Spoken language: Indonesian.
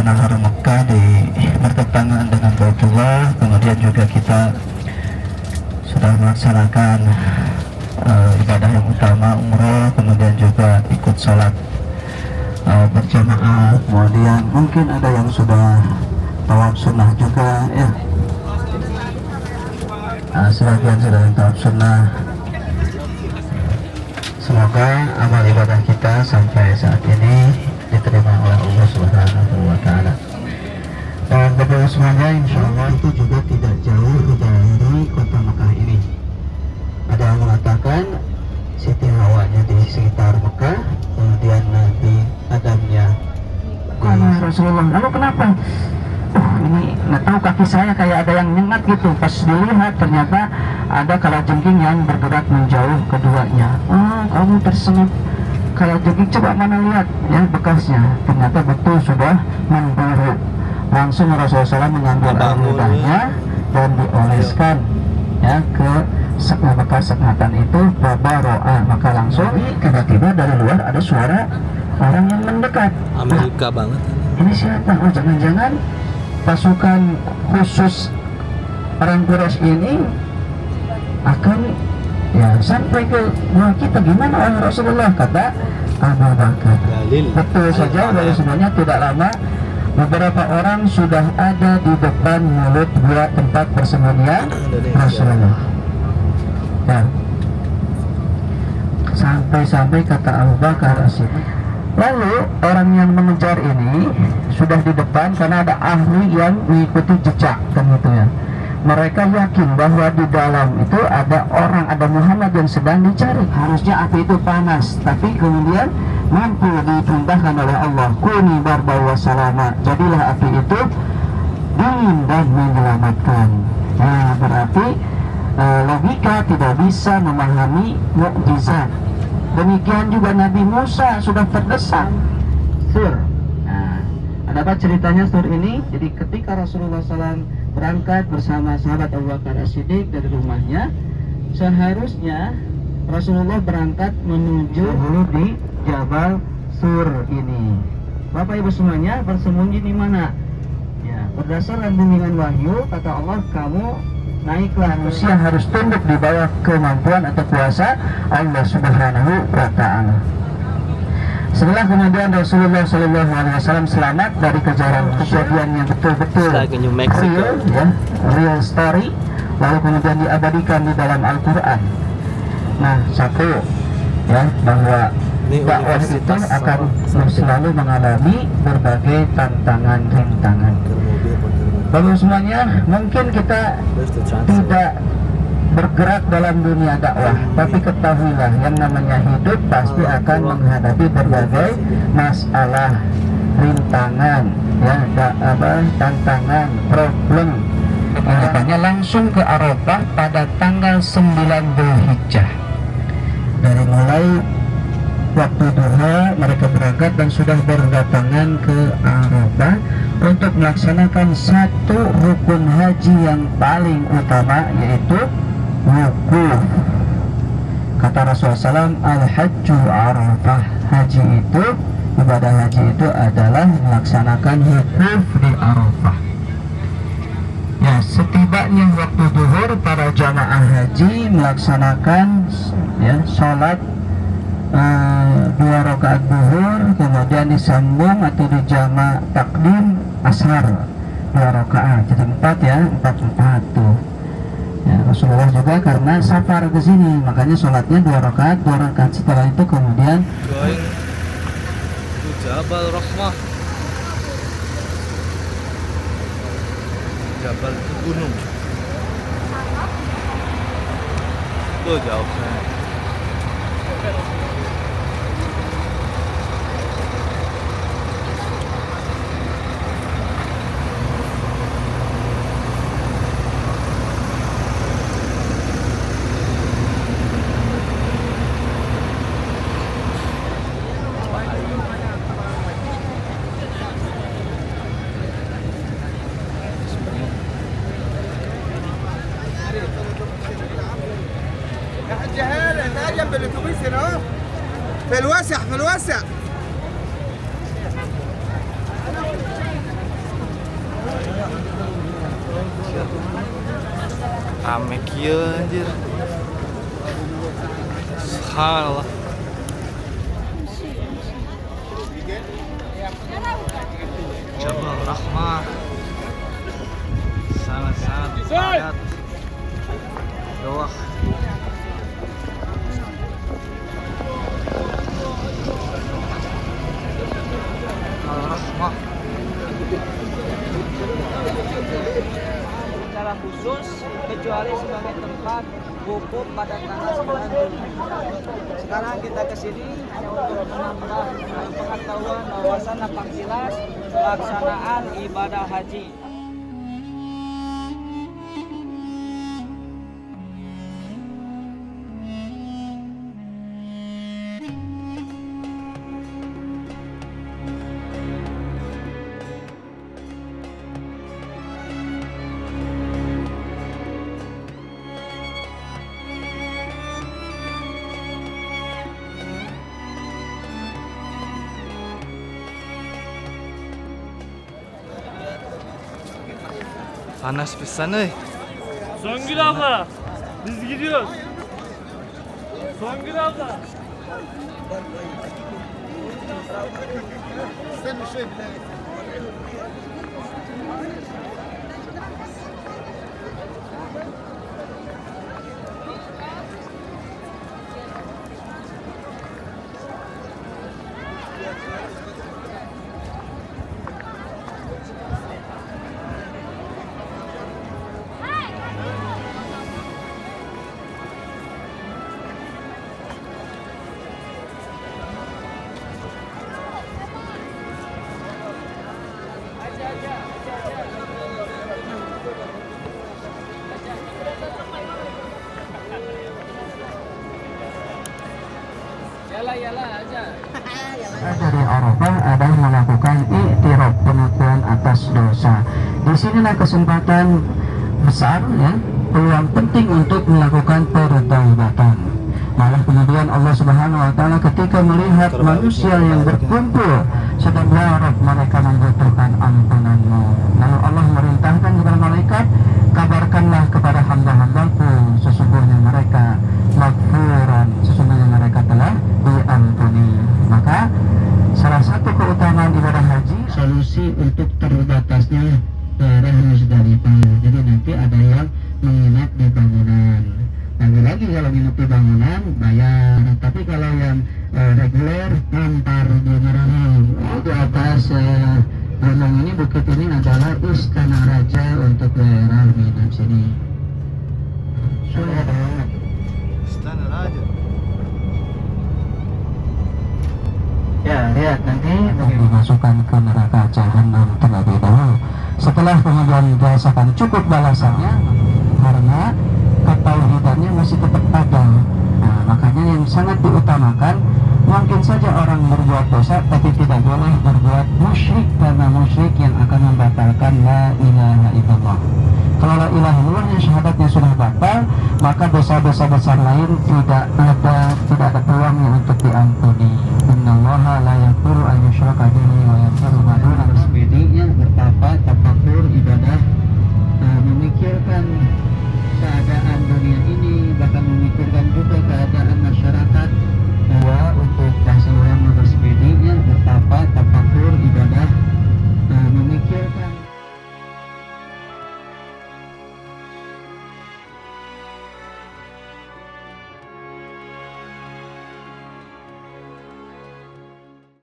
tanah haram Mekah di bertentangan dengan Baitullah. Kemudian juga kita sudah melaksanakan ibadah yang utama umroh, kemudian juga ikut sholat berjamaah. Kemudian mungkin ada yang sudah tawaf sunnah juga ya. Sebagian sudah tawaf sunnah. Semoga amal ibadah kita sampai saat ini diterima oleh Allah Subhanahu wa Ta'ala. Dan Bapak semuanya, insya Allah itu juga tidak jauh dari kota Mekah ini. Ada yang mengatakan Siti Hawanya di sekitar Mekah, kemudian Nabi Adamnya di Rasulullah. Lalu kenapa? Ini nggak tahu, kaki saya kayak ada yang nyengat gitu. Pas dilihat ternyata ada kalajengking yang bergerak menjauh keduanya. Oh, kamu tersengat kalajengking, coba mana lihat ya bekasnya. Ternyata betul sudah memburu. Langsung Rasulullah SAW mengambil air ludahnya dan dioleskan ya ke bekas sengatan itu, babaroa. Maka langsung tiba-tiba dari luar ada suara orang yang mendekat. Amerika banget. Ini siapa? Oh, jangan-jangan pasukan khusus orang Quraisy ini akan ya sampai ke rumah kita. Gimana oleh Rasulullah? Kata Abu Bakar. Betul saja, dari semuanya tidak lama beberapa orang sudah ada di depan mulut gua tempat persembunyian Rasulullah. Dan sampai-sampai kata Abu Bakar As-Siddiq, lalu orang yang mengejar ini sudah di depan karena ada ahli yang mengikuti jejak kan gitu ya. Mereka yakin bahwa di dalam itu ada orang, ada Muhammad yang sedang dicari. Harusnya api itu panas, tapi kemudian mampu ditumpahkan oleh Allah. Kuni barda wa salama. Jadilah api itu dingin dan menyelamatkan. Nah, berarti logika tidak bisa memahami mukjizat. Demikian juga Nabi Musa sudah terdesak. Sur. Nah, ada apa ceritanya sur ini? Jadi ketika Rasulullah SAW berangkat bersama sahabat Abu Bakar As-Siddiq dari rumahnya, seharusnya Rasulullah berangkat menuju dulu di Jabal Sur ini. Bapak Ibu semuanya, bersembunyi di mana? Ya, berdasarkan bimbingan wahyu, kata Allah, kamu naiklah, manusia harus tunduk di bawah kemampuan atau kuasa Allah Subhanahu wa Ta'ala. Setelah kemudian Rasulullah SAW selamat dari kejaran kejadian yang betul-betul real, ya, real story, lalu kemudian diabadikan di dalam Al-Quran. Nah, satu ya, bahwa dakwah itu akan selalu mengalami berbagai tantangan, rintangan. Lalu semuanya, mungkin kita tidak bergerak dalam dunia dakwah, tapi ketahuilah yang namanya hidup pasti akan menghadapi berbagai masalah, rintangan, ya, tantangan, problem. Makanya langsung ke Arafah pada tanggal 9 Dzulhijjah. Dari mulai waktu duha mereka berangkat dan sudah berdatangan ke Arafah untuk melaksanakan satu rukun haji yang paling utama, yaitu wukuf. Kata Rasulullah SAW, al-hajju Arafah. Haji itu, ibadah haji itu adalah melaksanakan wukuf di Arafah. Ya, setibanya waktu zuhur, para jamaah haji melaksanakan ya sholat 2 rakaat zuhur, kemudian disambung atau dijama takdim ashar 2 rakaat, jadi 4 ya, 4 tuh. Ya, Rasulullah juga karena safar ke sini, makanya sholatnya 2 rakaat. Setelah itu kemudian Jabal Rahmah, Jabal itu gunung. Tuh jauh. جنب الاتوبيس هنا اهو في الواسع Rame kieu anjir. Subhanallah. Jabal Rahmah sangat-sangat padat. Doa. Al-Rahmah. Secara khusus kecuali sebagai tempat wukuf pada tanggal 9 Juli. Sekarang kita ke sini hanya untuk menambah pengetahuan bahwasan nampak jelas pelaksanaan ibadah haji. Panas pisan euy. Songül abla, biz gidiyoruz. Songül abla. استنى شوي بالله. Dari Arafah adalah melakukan i'tiraf, pengakuan atas dosa. Di sinilah kesempatan besar, ya, peluang penting untuk melakukan pertaubatan. Malah kemudian Allah Subhanahu wa taala ketika melihat manusia yang berkumpul sedang berharap mereka membutuhkan ampunanmu. Lalu Allah merintahkan kepada malaikat, kabarkanlah kepada hamba-hambaku sesungguhnya mereka maghfuran, sesungguhnya mereka telah diampuni. Maka salah satu keutamaan ibadah haji solusi untuk terbatasnya daerah Musdalifah. Jadi nanti ada yang menginap di bangunan. Lagi-lagi kalau nginep di bangunan bayar. Tapi kalau yang reguler nampar di Merauke di atas gunung ini, bukit ini adalah istana raja untuk daerah minat sini. Sudah ada. Istana Raja. Ya, lihat nanti dimasukkan ke neraka jahanam terlebih dahulu. Setelah kemudian dirasakan cukup balasannya, karena ketauhidannya masih tetap ada. Nah, makanya yang sangat diutamakan, mungkin saja orang berbuat dosa tapi tidak boleh berbuat musyrik, karena musyrik yang akan membatalkan la ilaha illallah. Kalau la ilaha illallah yang syahadatnya sudah batal, maka dosa-dosa besar lain tidak ada peluangnya untuk diampuni. Innallaha la yaghfiru an yushraka bihi wa yaghfiru ma